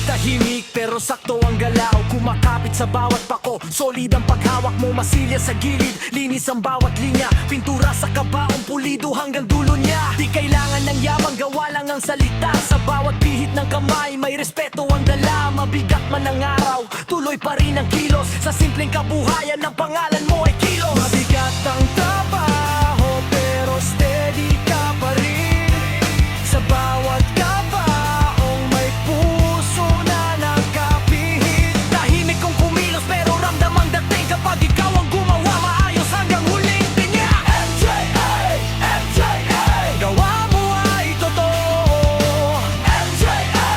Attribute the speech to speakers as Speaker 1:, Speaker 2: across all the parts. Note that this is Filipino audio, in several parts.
Speaker 1: Tahimik pero sakto ang galaw, kumakapit sa bawat pako. Solid ang paghawak mo, masilya sa gilid, linis ang bawat linya. Pintura sa kabaong, pulido hanggang dulo niya. Di kailangan ng yabang, gawa lang ang salita. Sa bawat pihit ng kamay, may respeto ang dala. Mabigat man ang araw, tuloy pa rin ang kilos. Sa simpleng kabuhayan, ng pangalan mo ay kilos. Mabigat ang trabaho pero steady ka pa rin. Sa bawat kabaong may puso na nakapihit. Tahimik kong kumilos pero ramdam ang dating. Kapag ikaw ang gumawa, maayos hanggang huling tinya. MJA, MJA, gawa mo ay totoo. MJA,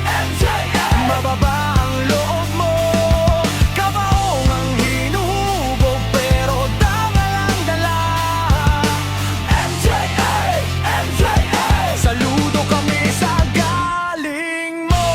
Speaker 1: MJA, mababa ang loob mo. Kabaong ang hinuhubog pero dangal ang dala. MJA, MJA, saludo kami sa galing mo.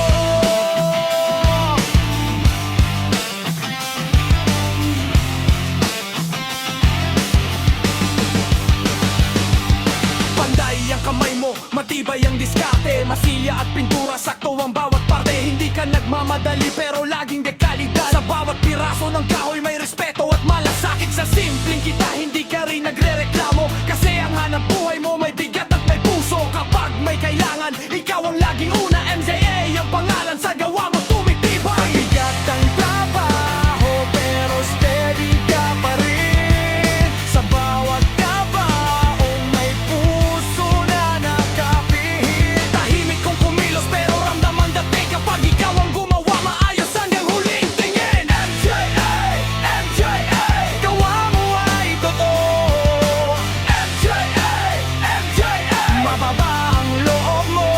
Speaker 1: Panday ang kamay mo, matibay ang diskarte. Masilya at pintura, sakto ang bawat parte. Hindi ka nagmamadali pero laging dekalidad. Sa bawat piraso ng kahoy may respeto at malasakit. Sa simpleng kita, hindi ka rin nagre-reklamo. Kasi ang hanap buhay mo may bigat at may puso. Kapag may kailangan, ikaw ang laging una. MJA ang pangalan, sa gawa mo tumitibay. Bigat ang trabaho pero steady ka pa rin. Sa bawat kabaong may puso na nakapihit. Tahimik kong kumilos pero ramdam ang dating. Kapag ikaw ang gumawa, maayos hanggang huling tingin. MJA, MJA, gawa mo ay totoo. MJA, MJA, mababa ang loob mo.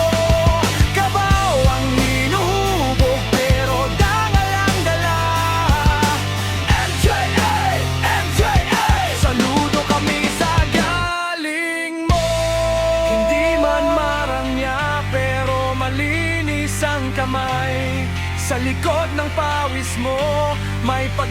Speaker 1: Kabaw ang hinuhubog pero dangal ang dala. MJA, MJA, saludo kami sa galing mo. Hindi man marangya pero malinis ang kamay. Sa likod ng pawis mo may pag